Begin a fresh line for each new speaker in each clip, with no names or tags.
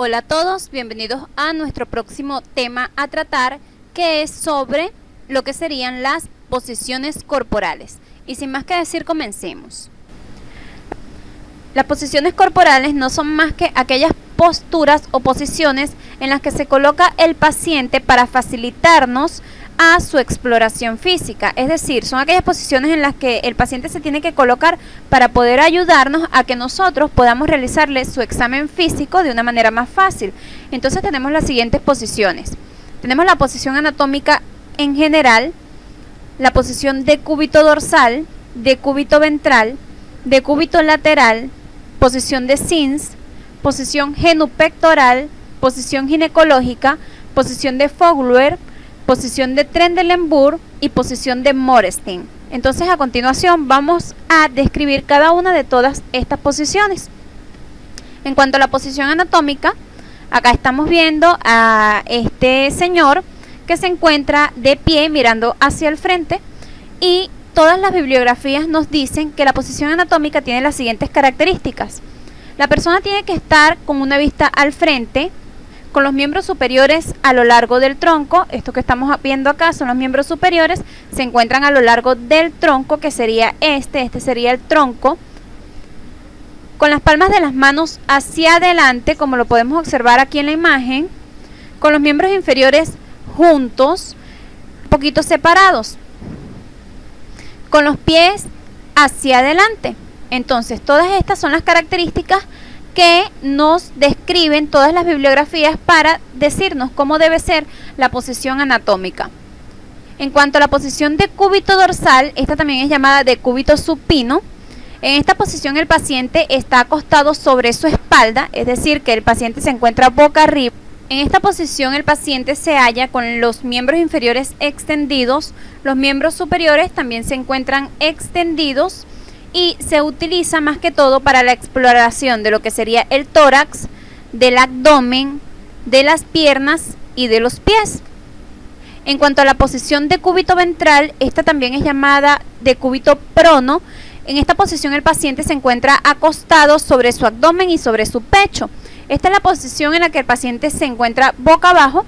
Hola a todos, bienvenidos a nuestro próximo tema a tratar, que es sobre lo que serían las posiciones corporales. Y sin más que decir, comencemos. Las posiciones corporales no son más que aquellas posturas o posiciones en las que se coloca el paciente para facilitarnos a su exploración física, es decir, son aquellas posiciones en las que el paciente se tiene que colocar para poder ayudarnos a que nosotros podamos realizarle su examen físico de una manera más fácil. Entonces tenemos las siguientes posiciones. Tenemos la posición anatómica en general, la posición decúbito dorsal, decúbito ventral, decúbito lateral, posición de Sims, posición genupectoral, posición ginecológica, posición de Fowler, posición de Trendelenburg y posición de Morestin. Entonces, a continuación vamos a describir cada una de todas estas posiciones. En cuanto a la posición anatómica, acá estamos viendo a este señor que se encuentra de pie mirando hacia el frente, y todas las bibliografías nos dicen que la posición anatómica tiene las siguientes características. La persona tiene que estar con una vista al frente, con los miembros superiores a lo largo del tronco. Esto que estamos viendo acá son los miembros superiores, se encuentran a lo largo del tronco, que sería este sería el tronco, con las palmas de las manos hacia adelante, como lo podemos observar aquí en la imagen, con los miembros inferiores juntos, un poquito separados, con los pies hacia adelante. Entonces, todas estas son las características que nos describen todas las bibliografías para decirnos cómo debe ser la posición anatómica. En cuanto a la posición decúbito dorsal, esta también es llamada decúbito supino. En esta posición el paciente está acostado sobre su espalda, es decir, que el paciente se encuentra boca arriba. En esta posición el paciente se halla con los miembros inferiores extendidos, los miembros superiores también se encuentran extendidos, y se utiliza más que todo para la exploración de lo que sería el tórax, del abdomen, de las piernas y de los pies. En cuanto a la posición decúbito ventral, esta también es llamada decúbito prono. En esta posición el paciente se encuentra acostado sobre su abdomen y sobre su pecho. Esta es la posición en la que el paciente se encuentra boca abajo,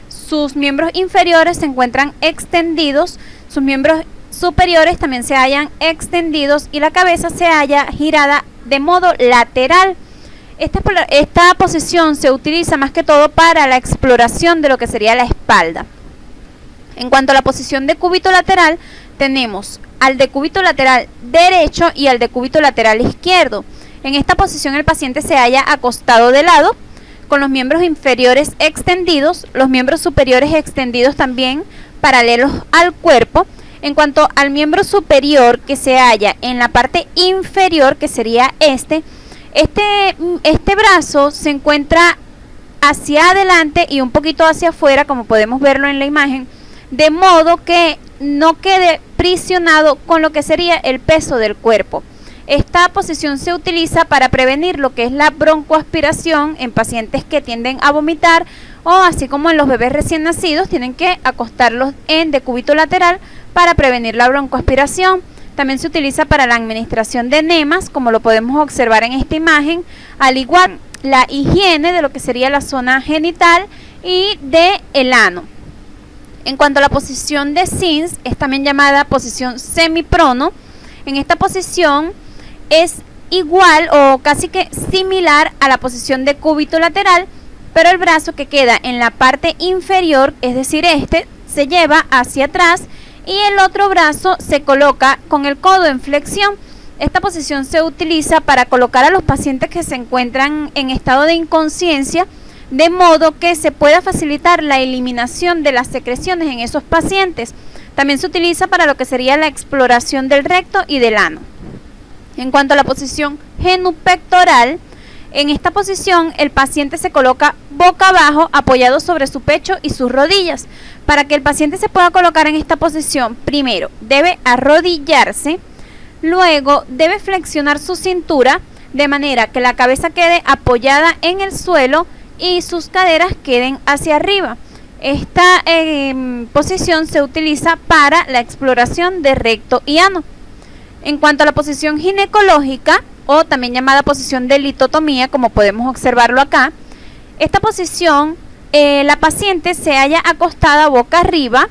sus miembros inferiores se encuentran extendidos, sus miembros superiores también se hallan extendidos y la cabeza se halla girada de modo lateral. Esta posición se utiliza más que todo para la exploración de lo que sería la espalda. En cuanto a la posición decúbito lateral, tenemos al decúbito lateral derecho y al decúbito lateral izquierdo. En esta posición el paciente se halla acostado de lado, con los miembros inferiores extendidos, los miembros superiores extendidos también paralelos al cuerpo. En cuanto al miembro superior que se halla en la parte inferior, que sería este brazo se encuentra hacia adelante y un poquito hacia afuera, como podemos verlo en la imagen, de modo que no quede prisionado con lo que sería el peso del cuerpo. Esta posición se utiliza para prevenir lo que es la broncoaspiración en pacientes que tienden a vomitar, o así como en los bebés recién nacidos, tienen que acostarlos en decúbito lateral para prevenir la broncoaspiración. También se utiliza para la administración de enemas, como lo podemos observar en esta imagen, al igual la higiene de lo que sería la zona genital y del ano. En cuanto a la posición de Sims, es también llamada posición semiprono. En esta posición es igual o casi que similar a la posición de cúbito lateral, pero el brazo que queda en la parte inferior, es decir, se lleva hacia atrás y el otro brazo se coloca con el codo en flexión. Esta posición se utiliza para colocar a los pacientes que se encuentran en estado de inconsciencia, de modo que se pueda facilitar la eliminación de las secreciones en esos pacientes. También se utiliza para lo que sería la exploración del recto y del ano. En cuanto a la posición genupectoral, en esta posición el paciente se coloca boca abajo, apoyado sobre su pecho y sus rodillas. Para que el paciente se pueda colocar en esta posición, primero debe arrodillarse, luego debe flexionar su cintura de manera que la cabeza quede apoyada en el suelo y sus caderas queden hacia arriba. Esta posición se utiliza para la exploración de recto y ano. En cuanto a la posición ginecológica, o también llamada posición de litotomía, como podemos observarlo acá, Esta posición, la paciente se halla acostada boca arriba,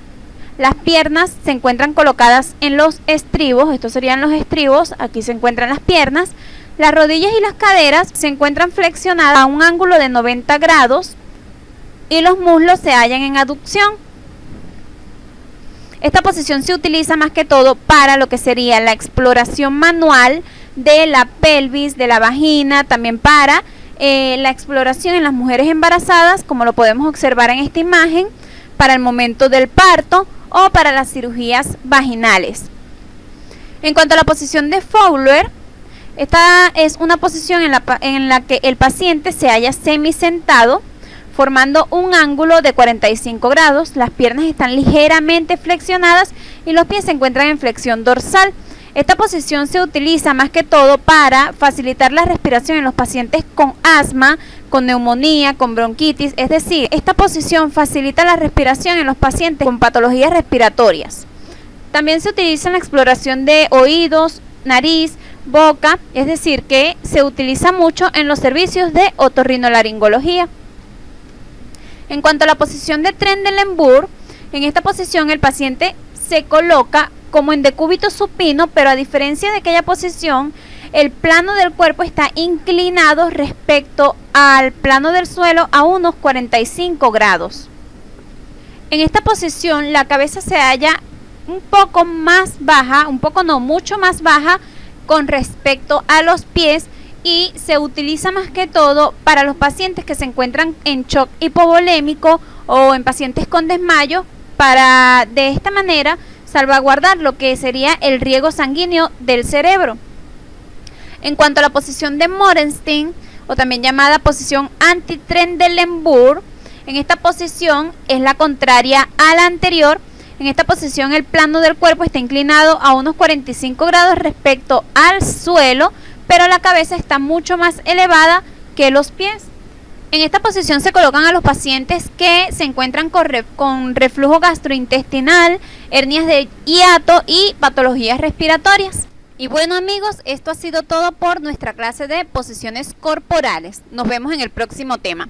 las piernas se encuentran colocadas en los estribos, estos serían los estribos, aquí se encuentran las piernas, las rodillas y las caderas se encuentran flexionadas a un ángulo de 90 grados y los muslos se hallan en aducción. Esta posición se utiliza más que todo para lo que sería la exploración manual de la pelvis, de la vagina, también para la exploración en las mujeres embarazadas, como lo podemos observar en esta imagen, para el momento del parto o para las cirugías vaginales. En cuanto a la posición de Fowler, esta es una posición en la que el paciente se halla semisentado, formando un ángulo de 45 grados, las piernas están ligeramente flexionadas y los pies se encuentran en flexión dorsal. Esta posición se utiliza más que todo para facilitar la respiración en los pacientes con asma, con neumonía, con bronquitis, es decir, esta posición facilita la respiración en los pacientes con patologías respiratorias. También se utiliza en la exploración de oídos, nariz, boca, es decir, que se utiliza mucho en los servicios de otorrinolaringología. En cuanto a la posición de Trendelenburg, en esta posición el paciente se coloca como en decúbito supino, pero a diferencia de aquella posición, el plano del cuerpo está inclinado respecto al plano del suelo a unos 45 grados. En esta posición la cabeza se halla un poco más baja, mucho más baja con respecto a los pies, y se utiliza más que todo para los pacientes que se encuentran en shock hipovolémico o en pacientes con desmayo, para de esta manera salvaguardar lo que sería el riego sanguíneo del cerebro. En cuanto a la posición de Morenstein, o también llamada posición anti-Trendelenburg, en esta posición es la contraria a la anterior. En esta posición el plano del cuerpo está inclinado a unos 45 grados respecto al suelo, pero la cabeza está mucho más elevada que los pies. En esta posición se colocan a los pacientes que se encuentran con reflujo gastrointestinal, hernias de hiato y patologías respiratorias. Y bueno amigos, esto ha sido todo por nuestra clase de posiciones corporales. Nos vemos en el próximo tema.